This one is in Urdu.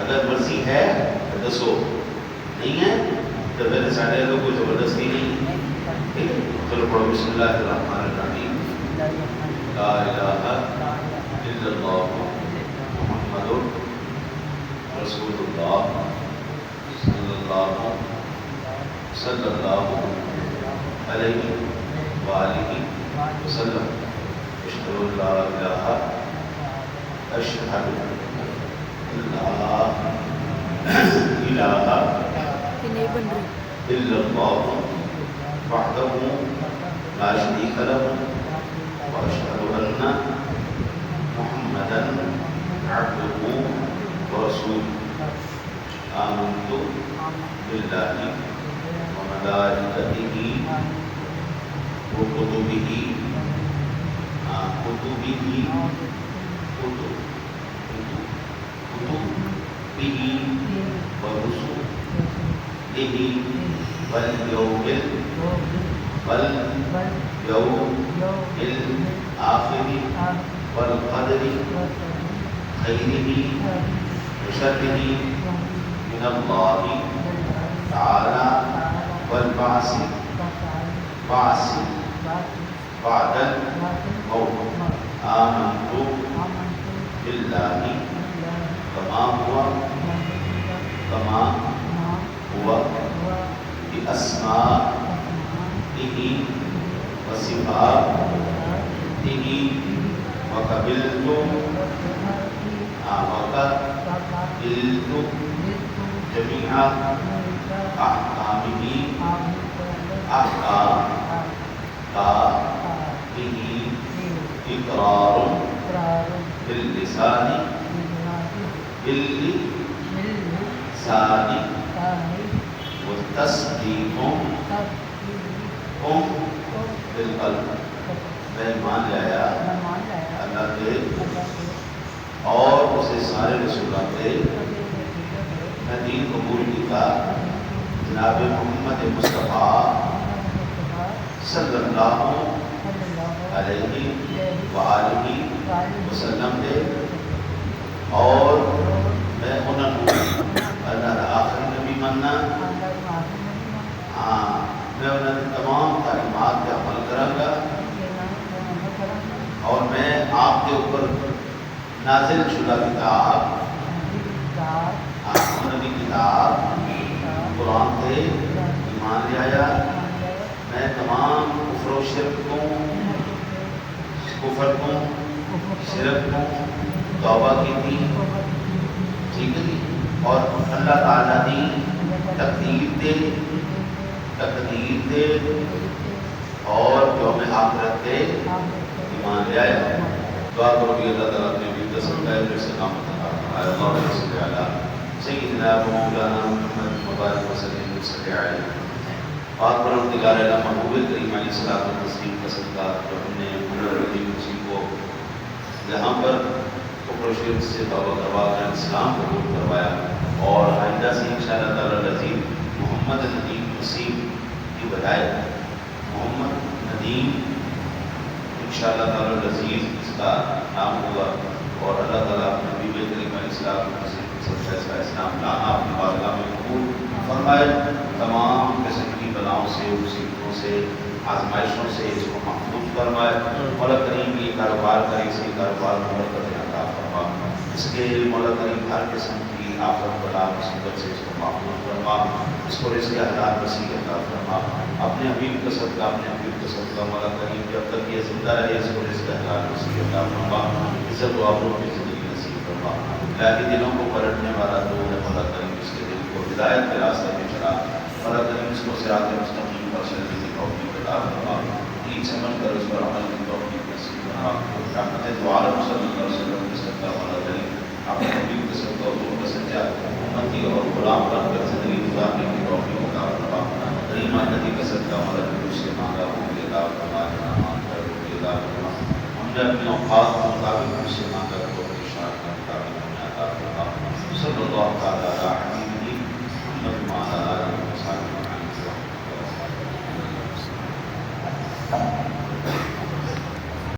اگر مرضی ہے تو دسو، نہیں ہے تو پھر سارے لوگ کوئی زبردستی نہیں. ٹھیک ہے، چلو پڑھو بسم اللہ الرحمن الرحیم. لا الہ الا اللہ محمد رسول اللہ صلی اللہ علیہ وآلہ وسلم. اشہد ان لا الہ اشہد ان لا الہ الا اللہ وحدہ لا شریک لہ واشہد ان محمدا عبدہ ورسولہ. آمنت باللہ وملائکتہ وکتبہ ورسلہ والیوم الآخر والقدر خیرہ وشرہ من اللہ تعالی والبعث بعد الموت. آمنت باللہ کما هو بأسمائہ وصفاتہ وقبلت جمیع احکامہ اقرار باللسان وتصدیق بالقلب. میں ایمان لایا اللہ کے اور اسے سارے رسولوں پہ. میں دین قبول کیا جناب محمد مصطفیٰ صلی اللہ علیہ وآلہ وسلم دے. اور میں انہوں اللہ آخری نبی مننا. ہاں، میں انہوں نے تمام تعلیمات پہ عمل کروں گا اور میں آپ کے اوپر نازل شدہ کتاب انہوں نے کتاب قرآن پہ ایمان لے آیا. میں تمام کفر و شرک کو، کفر کو، شرک کو توبہ کی تھی. ٹھیک ہے جی. اور اللہ تعالیٰ دی تقدیر دے اور یوم آخرت دے ایمان لے آیا. دعا کرو کہ اللہ تعالیٰ نے بھی قسم کا ہے سے نام فرمائے. اللہم صلی علی سیدنا و مولانا محمد مبارک وسلم صلی علیہ. اور پروردگار عالم محبوب کریم علیہ الصلوۃ والتسلیم کا صدقہ جو ہم نے اسی کو یہاں پر کفر و شرک سے توبہ کروا کر اسلام قبول کروایا. اور آئندہ سے انشاءاللہ تعالی العزیز محمد ندیم نسیم کی بجائے محمد ندیم انشاءاللہ تعالی العزیز اس کا نام ہوگا. اور اللہ تعالیٰ نبی کریم علیہ السلام کا اسلام لانا اپنی بارگاہ میں قبول فرمائے. تمام قسم کی بلاؤں سے، مصیبتوں سے، آزمائشوں سے اس کو محفوظ فرمائے. مولا کریم یہ کاروبار کرے، اس کے کاروبار میں برکت عطا فرما. اس کے مولا کریم ہر قسم کی آفت بلا مصیبت سے اس کو محفوظ فرما. اس کو رزق حلال نصیب عطا فرما. اپنے حبیب کا صدقہ، اپنے حبیب کا صدقہ مولا کریم جب تک یہ زندہ رہے اس کو رزق حلال نصیب عطا فرما. عزت و آبرو کی زندگی نصیب فرما. الہی دلوں کو پلٹنے والا تو ہے مولا کریم، اس کے دل کو ہدایت کے راستے میں چلا. مولا کریم اس کو صراط مستقیم پر چلنے کی توفیق عطا فرما. دین سمجھ کر اس پر عمل کی توفیق نصیب فرما. رحمت دو عالم صلی اللہ علیہ وسلم کے صدقہ مولا کریم اپنے حبیب کے صدقہ حضور کا سچا امتی اور غلام بن کر زندگی گزارنے کی توفیق عطا فرما. کریمہ نبی کا صدقہ مولا کریم سے مانگا ہو کے عطا فرما. مان کر ہو کے عطا فرما. ہم نے اپنے اوقات کے مطابق ہم سے مانگا تو اپنی شان کے مطابق ہمیں عطا فرما. صلی اللہ تعالی علیہ وسلم محمد وعلی آلہ